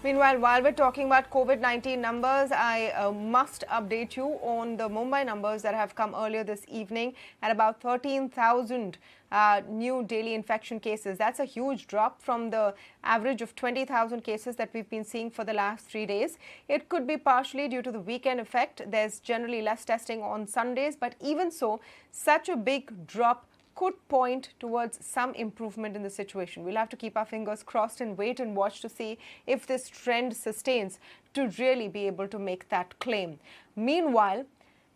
Meanwhile, while we're talking about COVID-19 numbers, I must update you on the Mumbai numbers that have come earlier this evening at about 13,000 new daily infection cases. That's a huge drop from the average of 20,000 cases that we've been seeing for the last 3 days. It could be partially due to the weekend effect. There's generally less testing on Sundays, but even so, such a big drop could point towards some improvement in the situation. We'll have to keep our fingers crossed and wait and watch to see if this trend sustains to really be able to make that claim. Meanwhile,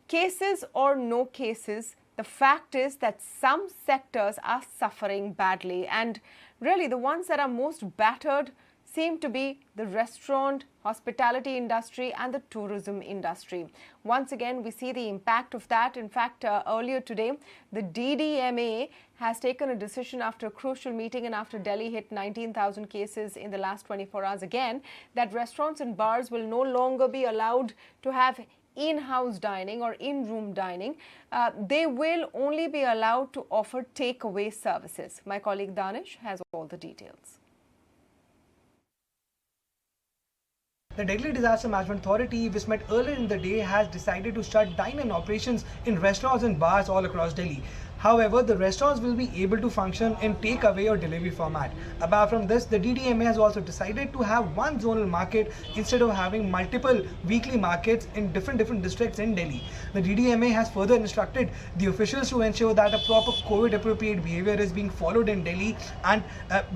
cases or no cases, the fact is that some sectors are suffering badly, and really the ones that are most battered seem to be the restaurant, hospitality industry and the tourism industry. Once again, we see the impact of that. In fact, earlier today, the DDMA has taken a decision after a crucial meeting and after Delhi hit 19,000 cases in the last 24 hours again, that restaurants and bars will no longer be allowed to have in-house dining or in-room dining. They will only be allowed to offer takeaway services. My colleague Danish has all the details. The Delhi Disaster Management Authority, which met earlier in the day, has decided to shut dine-in operations in restaurants and bars all across Delhi. However, the restaurants will be able to function in takeaway or delivery format. Apart from this, the DDMA has also decided to have one zonal market instead of having multiple weekly markets in different districts in Delhi. The DDMA has further instructed the officials to ensure that a proper COVID-appropriate behavior is being followed in Delhi, and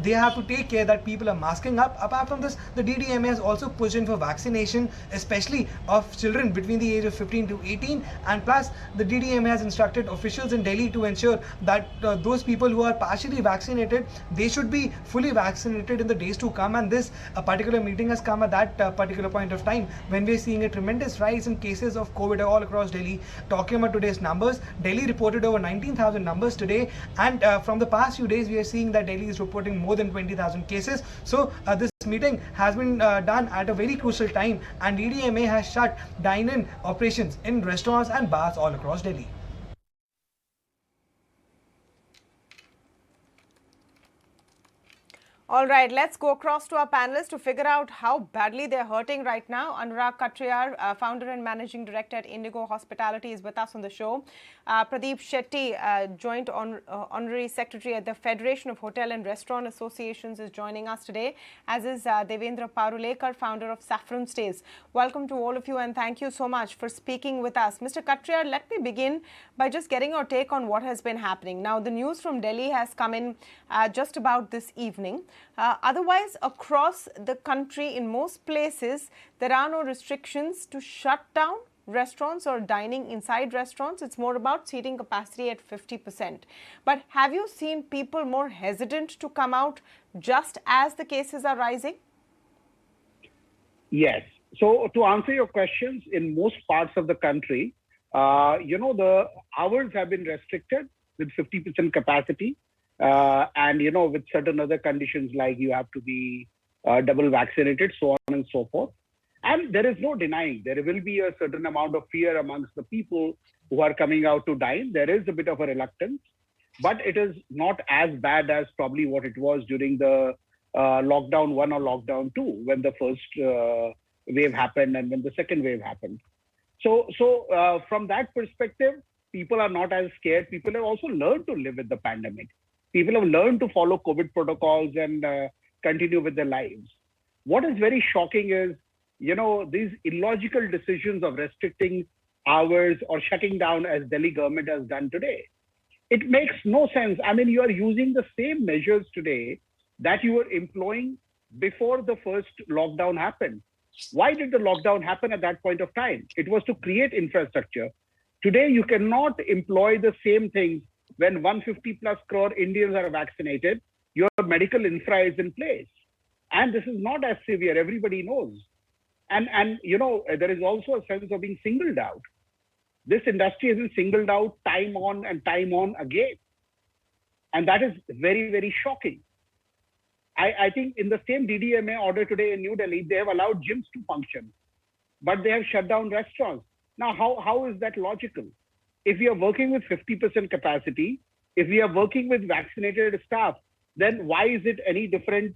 they have to take care that people are masking up. Apart from this, the DDMA has also pushed in for vaccination, especially of children between the age of 15 to 18, and plus the DDMA has instructed officials in Delhi to ensure that those people who are partially vaccinated, they should be fully vaccinated in the days to come. And this particular meeting has come at that particular point of time when we're seeing a tremendous rise in cases of COVID all across Delhi. Talking about today's numbers, Delhi reported over 19,000 numbers today, and from the past few days we are seeing that Delhi is reporting more than 20,000 cases. So this meeting has been done at a very crucial time, and DDMA has shut dine-in operations in restaurants and bars all across Delhi. All right, let's go across to our panelists to figure out how badly they're hurting right now. Anurag Katriar, founder and managing director at Indigo Hospitality, is with us on the show. Pradeep Shetty, joint honorary secretary at the Federation of Hotel and Restaurant Associations, is joining us today, as is Devendra Parulekar, founder of Saffron Stays. Welcome to all of you, and thank you so much for speaking with us. Mr. Katriar, let me begin by just getting your take on what has been happening. Now, the news from Delhi has come in just about this evening. Otherwise, across the country, in most places, there are no restrictions to shut down restaurants or dining inside restaurants. It's more about seating capacity at 50%. But have you seen people more hesitant to come out just as the cases are rising? Yes. So to answer your questions, in most parts of the country, the hours have been restricted with 50% capacity. And, with certain other conditions like you have to be double vaccinated, so on and so forth. And there is no denying there will be a certain amount of fear amongst the people who are coming out to dine. There is a bit of a reluctance, but it is not as bad as probably what it was during the lockdown 1 or lockdown 2, when the first wave happened and when the second wave happened. So from that perspective, people are not as scared. People have also learned to live with the pandemic. People have learned to follow COVID protocols and continue with their lives. What is very shocking is, these illogical decisions of restricting hours or shutting down as Delhi government has done today. It makes no sense. I mean, you are using the same measures today that you were employing before the first lockdown happened. Why did the lockdown happen at that point of time? It was to create infrastructure. Today, you cannot employ the same things when 150 plus crore Indians are vaccinated. Your medical infra is in place. And this is not as severe, everybody knows. And there is also a sense of being singled out. This industry has been singled out time on and time on again. And that is very, very shocking. I think in the same DDMA order today in New Delhi, they have allowed gyms to function, but they have shut down restaurants. Now, how is that logical? If we are working with 50% capacity, if we are working with vaccinated staff, then why is it any different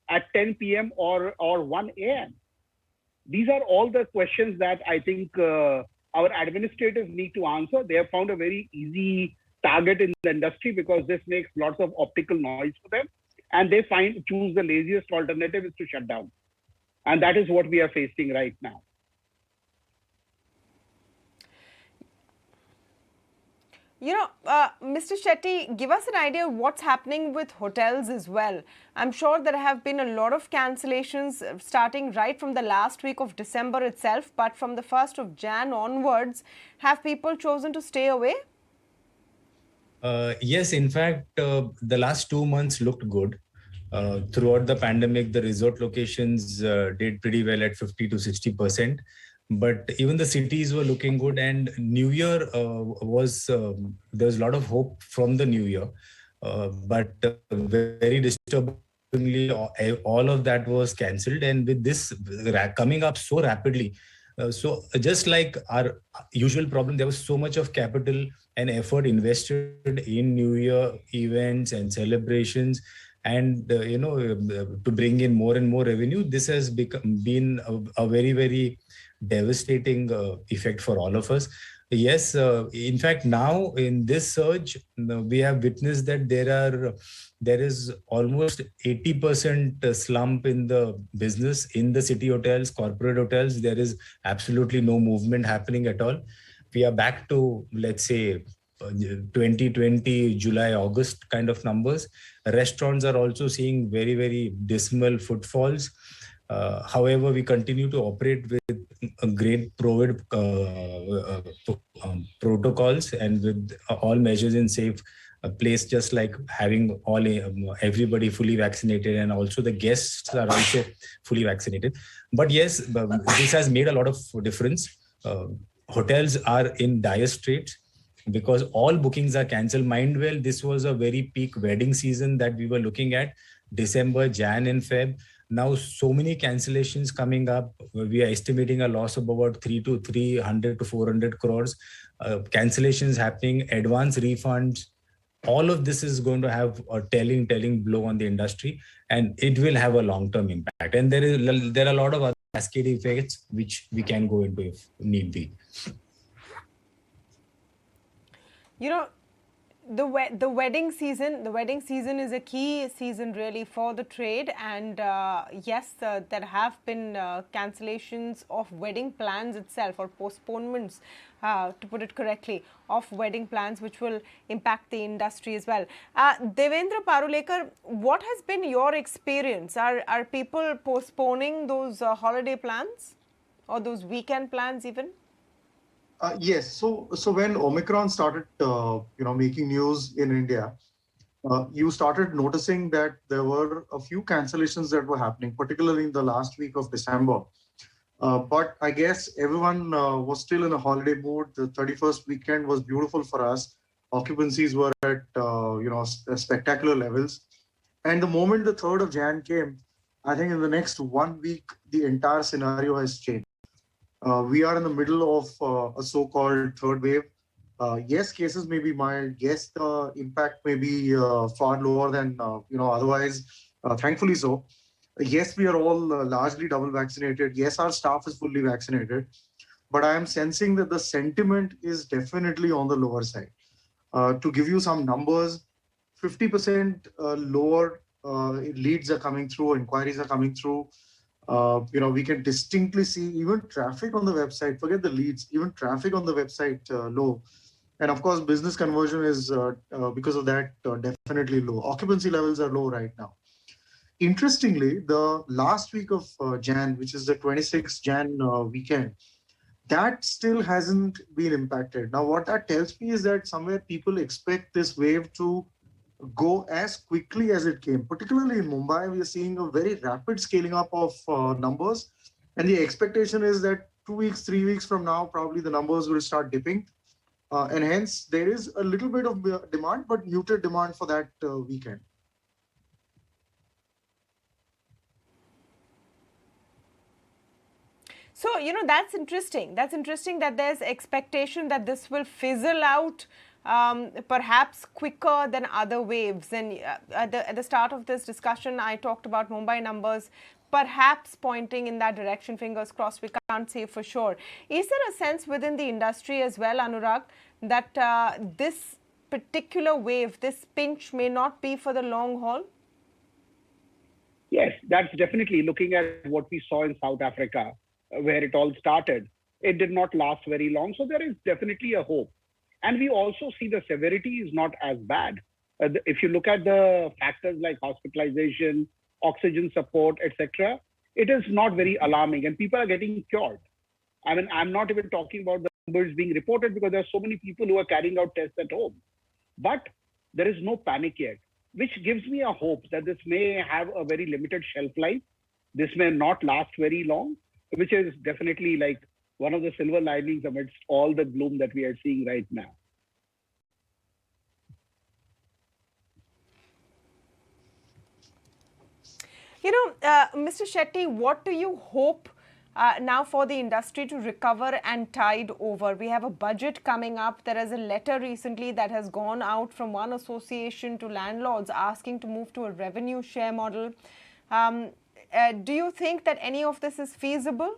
at 10 p.m. or 1 a.m.? These are all the questions that I think our administrators need to answer. They have found a very easy target in the industry because this makes lots of optical noise for them, and they choose the laziest alternative is to shut down. And that is what we are facing right now. Mr. Shetty, give us an idea of what's happening with hotels as well. I'm sure there have been a lot of cancellations starting right from the last week of December itself, but from the 1st of Jan onwards, have people chosen to stay away? Yes, in fact, the last 2 months looked good. Throughout the pandemic, the resort locations did pretty well at 50 to 60%. But even the cities were looking good, and New Year there was a lot of hope from the New Year. But very disturbingly, all of that was cancelled. And with this coming up so rapidly, so just like our usual problem, there was so much of capital and effort invested in New Year events and celebrations, and to bring in more and more revenue. This has been a very, very devastating effect for all of us. Yes, in fact, now in this surge, we have witnessed that there is almost 80% slump in the business in the city hotels, corporate hotels. There is absolutely no movement happening at all. We are back to, let's say, 2020 July, August kind of numbers. Restaurants are also seeing very, very dismal footfalls. However, we continue to operate with great protocols and with all measures in safe place, just like having everybody fully vaccinated, and also the guests are also fully vaccinated. But yes, this has made a lot of difference. Hotels are in dire straits because all bookings are cancelled. Mind well, this was a very peak wedding season that we were looking at, December, Jan and Feb. Now, so many cancellations coming up. We are estimating a loss of about 300 to 400 crores. Cancellations happening, advance refunds. All of this is going to have a telling blow on the industry, and it will have a long-term impact. And there are a lot of other cascading effects which we can go into if need be. The wedding season is a key season really for the trade, and yes, there have been cancellations of wedding plans itself, or postponements, to put it correctly, of wedding plans, which will impact the industry as well. Devendra, Parulekar, what has been your experience? Are people postponing those holiday plans or those weekend plans even? Yes. So when Omicron started, making news in India, you started noticing that there were a few cancellations that were happening, particularly in the last week of December. But I guess everyone was still in a holiday mood. The 31st weekend was beautiful for us. Occupancies were at spectacular levels. And the moment the 3rd of Jan came, I think in the next 1 week, the entire scenario has changed. We are in the middle of a so-called third wave. Yes, cases may be mild. Yes, the impact may be far lower than otherwise. Thankfully so. Yes, we are all largely double vaccinated. Yes, our staff is fully vaccinated. But I am sensing that the sentiment is definitely on the lower side. To give you some numbers, 50% lower leads are coming through, inquiries are coming through. We can distinctly see even traffic on the website, forget the leads, even traffic on the website low. And of course, business conversion is, because of that, definitely low. Occupancy levels are low right now. Interestingly, the last week of Jan, which is the 26th Jan weekend, that still hasn't been impacted. Now, what that tells me is that somewhere people expect this wave to go as quickly as it came. Particularly in Mumbai, we are seeing a very rapid scaling up of numbers. And the expectation is that 2 weeks, 3 weeks from now, probably the numbers will start dipping. And hence, there is a little bit of demand, but muted demand for that weekend. So, that's interesting. That's interesting that there's expectation that this will fizzle out perhaps quicker than other waves. And at the start of this discussion, I talked about Mumbai numbers perhaps pointing in that direction. Fingers crossed, we can't say for sure. Is there a sense within the industry as well, Anurag, that this particular wave, this pinch may not be for the long haul? Yes, that's definitely looking at what we saw in South Africa, where it all started. It did not last very long. So there is definitely a hope. And we also see the severity is not as bad. If you look at the factors like hospitalization, oxygen support, etc., it is not very alarming and people are getting cured. I mean, I'm not even talking about the numbers being reported because there are so many people who are carrying out tests at home. But there is no panic yet, which gives me a hope that this may have a very limited shelf life. This may not last very long, which is definitely like one of the silver linings amidst all the gloom that we are seeing right now. You know, Mr. Shetty, what do you hope now for the industry to recover and tide over? We have a budget coming up. There is a letter recently that has gone out from one association to landlords asking to move to a revenue share model. Do you think that any of this is feasible?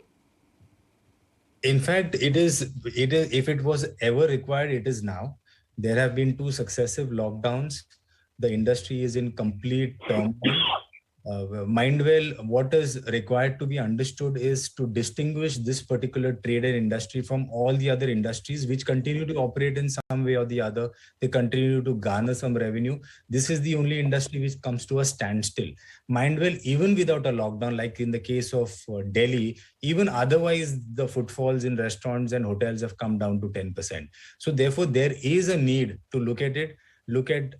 In fact, it is. If it was ever required, it is now. There have been 2 successive lockdowns. The industry is in complete turmoil. Mind well, what is required to be understood is to distinguish this particular trade and industry from all the other industries which continue to operate in some way or the other. They continue to garner some revenue. This is the only industry which comes to a standstill. Mind well, even without a lockdown, like in the case of Delhi, even otherwise the footfalls in restaurants and hotels have come down to 10%. So therefore, there is a need to look at it.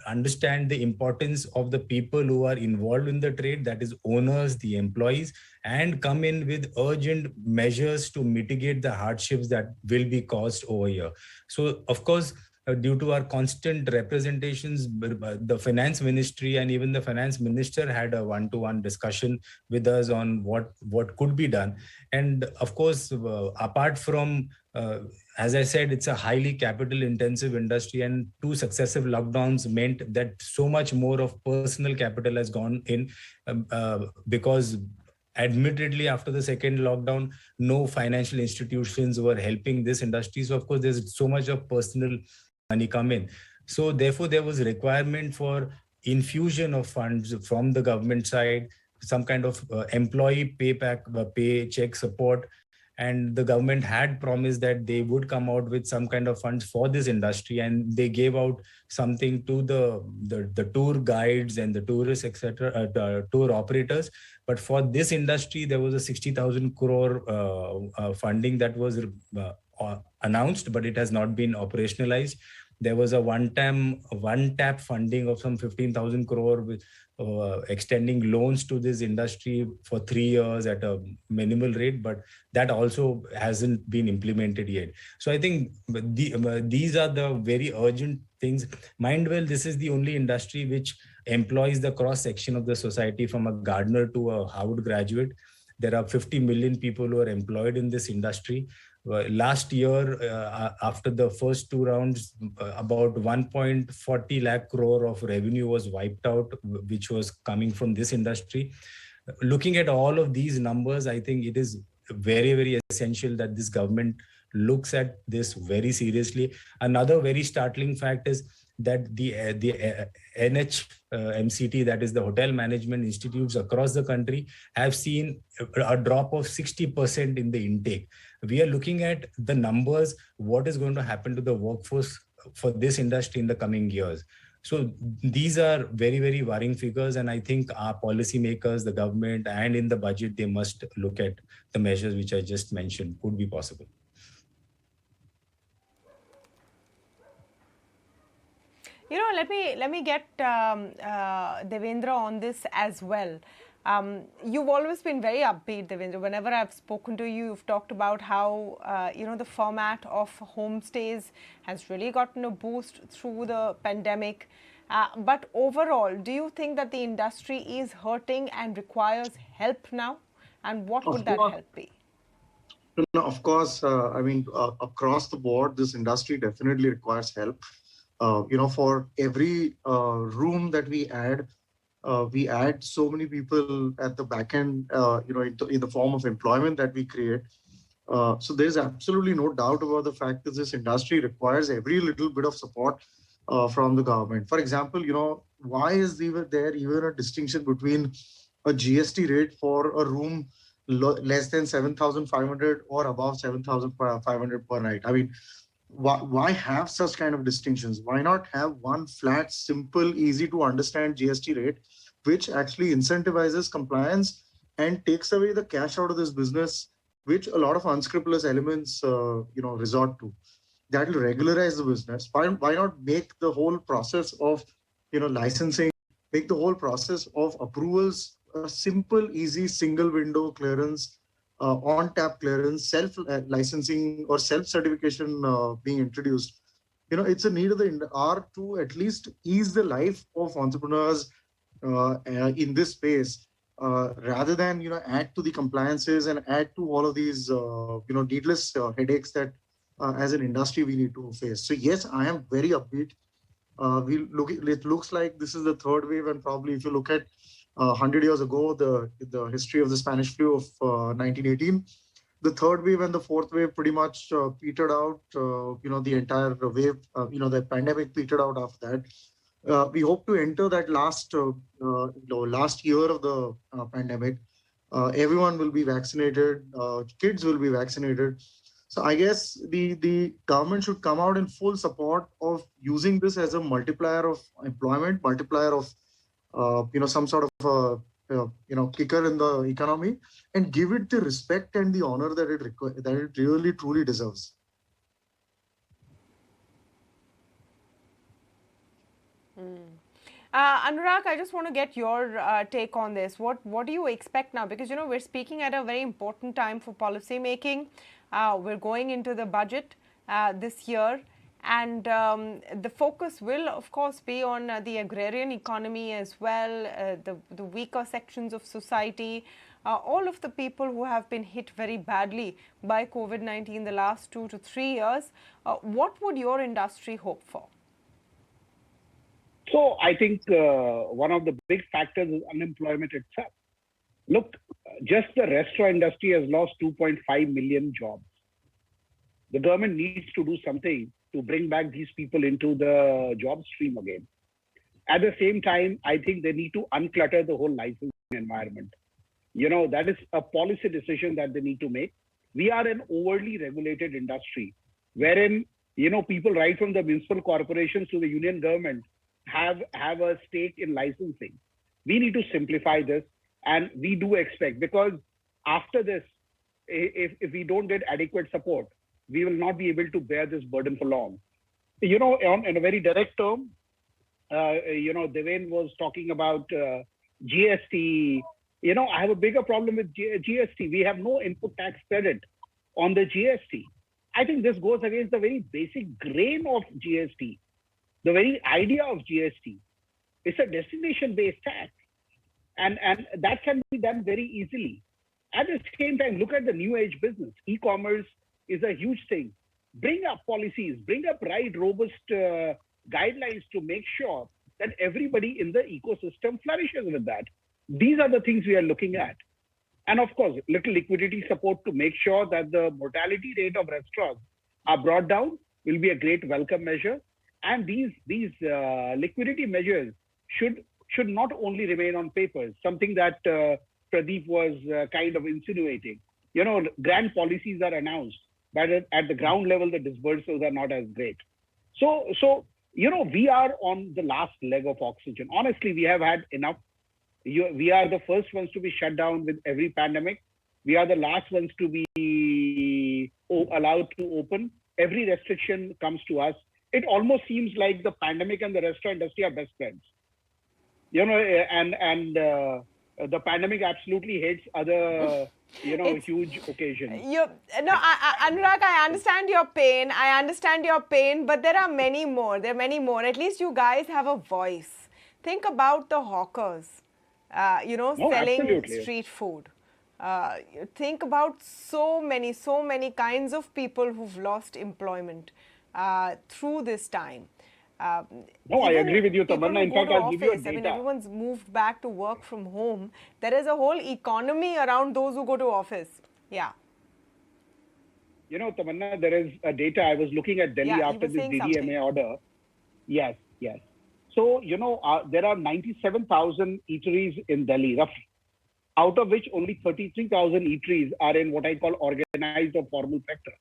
Understand the importance of the people who are involved in the trade, that is owners, the employees, and come in with urgent measures to mitigate the hardships that will be caused over here. So, of course, due to our constant representations, the finance ministry and even the finance minister had a one-to-one discussion with us on what could be done. And of course, apart from as I said, it's a highly capital intensive industry, and 2 successive lockdowns meant that so much more of personal capital has gone in because admittedly after the second lockdown, no financial institutions were helping this industry. So of course, there's so much of personal money come in. So therefore, there was requirement for infusion of funds from the government side, some kind of employee paycheck support. And the government had promised that they would come out with some kind of funds for this industry, and they gave out something to the tour guides and the tourists, etc., tour operators. But for this industry, there was a 60,000 crore funding that was announced, but it has not been operationalized. There was a one-tap funding of some 15,000 crore with extending loans to this industry for 3 years at a minimal rate, but that also hasn't been implemented yet. So I think these are the very urgent things. Mind well, this is the only industry which employs the cross section of the society from a gardener to a Harvard graduate. There are 50 million people who are employed in this industry. Last year, after the first 2 rounds, about 1.40 lakh crore of revenue was wiped out, which was coming from this industry. Looking at all of these numbers, I think it is very, very essential that this government looks at this very seriously. Another very startling fact is that the NHMCT, that is the Hotel Management Institutes across the country, have seen a drop of 60% in the intake. We are looking at the numbers, what is going to happen to the workforce for this industry in the coming years. So these are very, very worrying figures. And I think our policymakers, the government, and in the budget, they must look at the measures which I just mentioned could be possible. You know, let me get Devendra on this as well. You've always been very upbeat, Devendra. Whenever I've spoken to you, you've talked about how the format of homestays has really gotten a boost through the pandemic. But overall, do you think that the industry is hurting and requires help now? And what would that help be? No, of course, across the board, this industry definitely requires help. For every room that we add so many people at the back end, in the form of employment that we create. So there's absolutely no doubt about the fact that this industry requires every little bit of support from the government. For example, why is there even a distinction between a GST rate for a room less than 7,500 or above 7,500 per night? I mean, why have such kind of distinctions? Why not have one flat, simple, easy to understand GST rate, which actually incentivizes compliance and takes away the cash out of this business, which a lot of unscrupulous elements, resort to. That will regularize the business. Why not make the whole process of, licensing, make the whole process of approvals a simple, easy, single window clearance, on-tap clearance, self-licensing or self-certification being introduced. It's a need of the hour to at least ease the life of entrepreneurs in this space, rather than add to the compliances and add to all of these needless headaches that as an industry we need to face. So yes, I am very upbeat. It looks like this is the third wave, and probably if you look at 100 years ago, the history of the Spanish flu of 1918, the third wave and the fourth wave pretty much petered out. The entire wave, the pandemic petered out after that. We hope to enter that last year of the pandemic. Everyone will be vaccinated. Kids will be vaccinated. So I guess the government should come out in full support of using this as a multiplier of employment, multiplier of some sort of kicker in the economy, and give it the respect and the honor that it really truly deserves. Anurag, I just want to get your take on this. What do you expect now? Because, we're speaking at a very important time for policy making. We're going into the budget this year. And the focus will, of course, be on the agrarian economy as well, the weaker sections of society, all of the people who have been hit very badly by COVID-19 the last 2 to 3 years. What would your industry hope for? So I think one of the big factors is unemployment itself. Look, just the restaurant industry has lost 2.5 million jobs. The government needs to do something to bring back these people into the job stream again. At the same time, I think they need to unclutter the whole licensing environment. That is a policy decision that they need to make. We are an overly regulated industry, wherein, people right from the municipal corporations to the union government have a stake in licensing. We need to simplify this, and we do expect, because after this, if we don't get adequate support, we will not be able to bear this burden for long. In a very direct term, Devendra was talking about GST. I have a bigger problem with GST. We have no input tax credit on the GST. I think this goes against the very basic grain of GST, the very idea of GST. It's a destination-based tax, and that can be done very easily. At the same time, look at the new age business. E-commerce is a huge thing. Bring up policies, bring up robust guidelines to make sure that everybody in the ecosystem flourishes with that. These are the things we are looking at. And of course, little liquidity support to make sure that the mortality rate of restaurants are brought down will be a great welcome measure. And these liquidity measures should not only remain on paper, something that Pradeep was kind of insinuating. Grand policies are announced, but at the ground level, the disbursals are not as great. So we are on the last leg of oxygen. Honestly, we have had enough. We are the first ones to be shut down with every pandemic. We are the last ones to be allowed to open. Every restriction comes to us. It almost seems like the pandemic and the restaurant industry are best friends. And the pandemic absolutely hates other, huge occasions. Anurag, I understand your pain. But there are many more. At least you guys have a voice. Think about the hawkers, selling absolutely. street food. Think about so many kinds of people who've lost employment through this time. No, I even agree with you, people Tamanna. who In go fact, to I'll give you a office, I mean, data. everyone's moved back to work from home. There is a whole economy around those who go to office. Yeah. You know, Tamanna, there is a data. I was looking at Delhi Yeah, you after were this saying DDMA something. order. Yes, yes. So, you know, there are 97,000 eateries in Delhi, roughly, out of which only 33,000 eateries are in what I call organized or formal sector.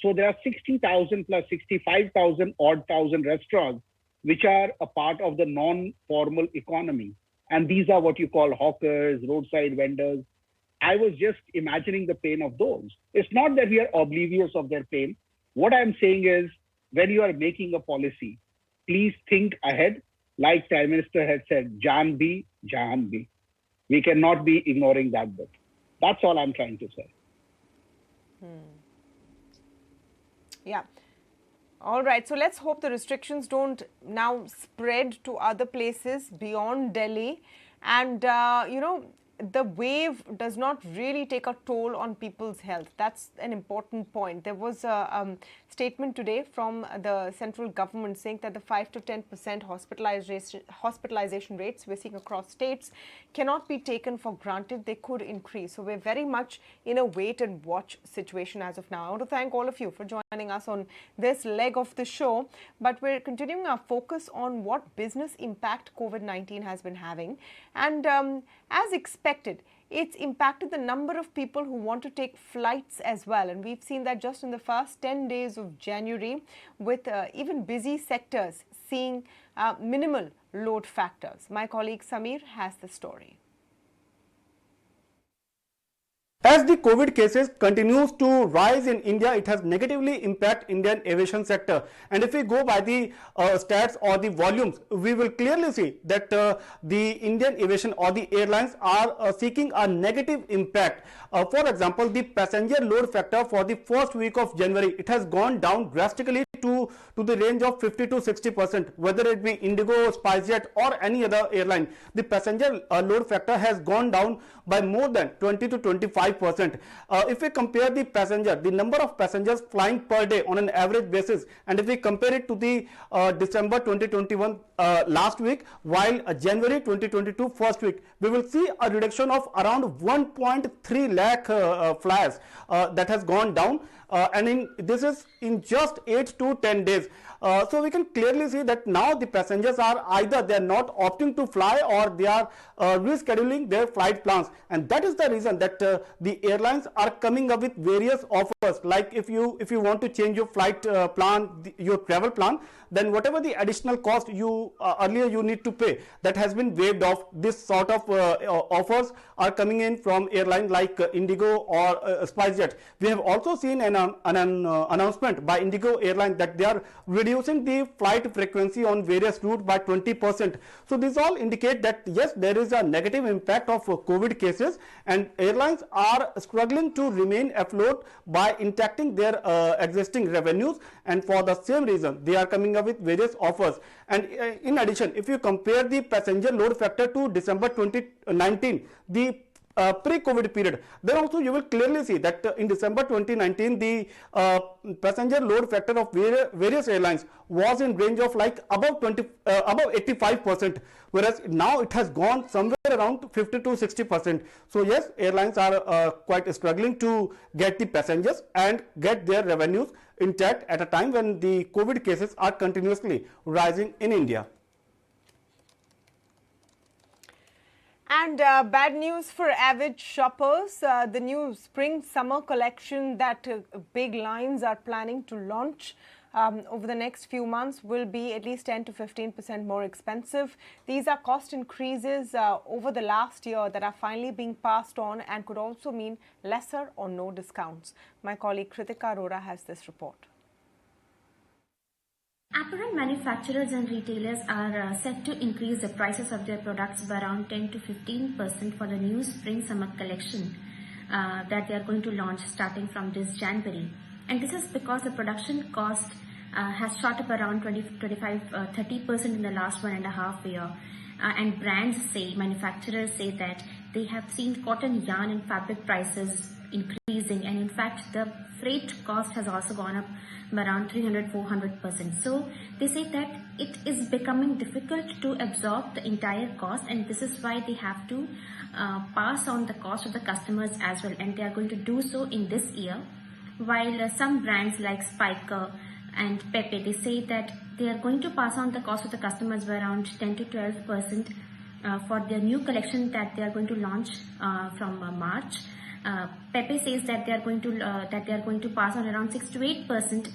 So there are 60,000 plus 65,000 odd thousand restaurants, which are a part of the non-formal economy. And these are what you call hawkers, roadside vendors. I was just imagining the pain of those. It's not that we are oblivious of their pain. What I'm saying is, when you are making a policy, please think ahead. Like Prime Minister had said, Jaan bhi, Jahan bhi. We cannot be ignoring that bit. That's all I'm trying to say. Yeah. All right. So let's hope the restrictions don't now spread to other places beyond Delhi. And, you know, the wave does not really take a toll on people's health. That's an important point. There was a statement today from the central government saying that the 5 to 10% hospitalization rates we're seeing across states cannot be taken for granted. They could increase. So we're very much in a wait and watch situation as of now. I want to thank all of you for joining us on this leg of the show. But we're continuing our focus on what business impact COVID-19 has been having. And as expected, it's impacted the number of people who want to take flights as well. And we've seen that just in the first 10 days of January, with even busy sectors seeing minimal load factors. My colleague Samir has the story. As the COVID cases continues to rise in India, it has negatively impacted Indian aviation sector. And if we go by the stats or the volumes, we will clearly see that the Indian aviation or the airlines are seeking a negative impact. For example, the passenger load factor for the first week of January, it has gone down drastically to the range of 50 to 60%, whether it be Indigo, SpiceJet or any other airline. The passenger load factor has gone down by more than 20 to 25%. If we compare the number of passengers flying per day on an average basis, and if we compare it to the December 2021 last week, while January 2022 first week, we will see a reduction of around 1.3 lakh flyers that has gone down. And this is in just 8 to 10 days. So we can clearly see that now the passengers are either they are not opting to fly or they are rescheduling their flight plans, and that is the reason that the airlines are coming up with various offers. Like if you want to change your flight plan, your travel plan, then whatever the additional cost you earlier you need to pay, that has been waived off. This sort of offers are coming in from airlines like Indigo or SpiceJet. We have also seen an announcement by Indigo Airlines that they are reducing the flight frequency on various routes by 20%. So these all indicate that yes, there is a negative impact of COVID cases, and airlines are struggling to remain afloat by intacting their existing revenues, and for the same reason they are coming up with various offers. And in addition, if you compare the passenger load factor to December 2019, the pre-COVID period, then also you will clearly see that in December 2019 the passenger load factor of various airlines was in range of like above 85%, whereas now it has gone somewhere around 50 to 60%. So yes, airlines are quite struggling to get the passengers and get their revenues intact at a time when the COVID cases are continuously rising in India. And bad news for avid shoppers. The new spring-summer collection that big lines are planning to launch over the next few months will be at least 10 to 15% more expensive. These are cost increases over the last year that are finally being passed on and could also mean lesser or no discounts. My colleague Kritika Arora has this report. Apparel manufacturers and retailers are set to increase the prices of their products by around 10 to 15% for the new spring-summer collection that they are going to launch starting from this January. And this is because the production cost has shot up around 30% in the last 1.5 years. And manufacturers say that they have seen cotton, yarn and fabric prices increasing, and in fact the freight cost has also gone up by around 300-400%. So they say that it is becoming difficult to absorb the entire cost, and this is why they have to pass on the cost of the customers as well, and they are going to do so in this year. While some brands like Spiker and Pepe, they say that they are going to pass on the cost of the customers by around 10 to 12% for their new collection that they are going to launch from March. Pepe says that they are going to pass on around 6 to 8%,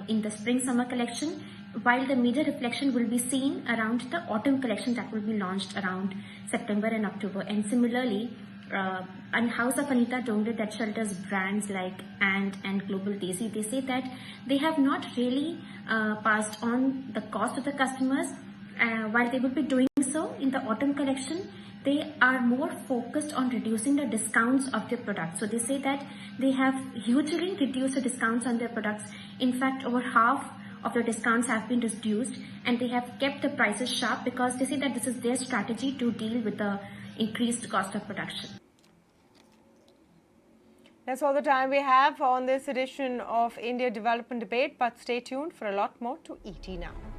in the spring-summer collection, while the major reflection will be seen around the autumn collection that will be launched around September and October. And similarly, and House of Anita Dongre, that shelters brands like and Global Desi, they say that they have not really passed on the cost to the customers. While they will be doing so in the autumn collection, they are more focused on reducing the discounts of their products. So they say that they have hugely reduced the discounts on their products. In fact, over half of the discounts have been reduced, and they have kept the prices sharp because they say that this is their strategy to deal with the increased cost of production. That's all the time we have on this edition of India Development Debate, but stay tuned for a lot more to ET Now.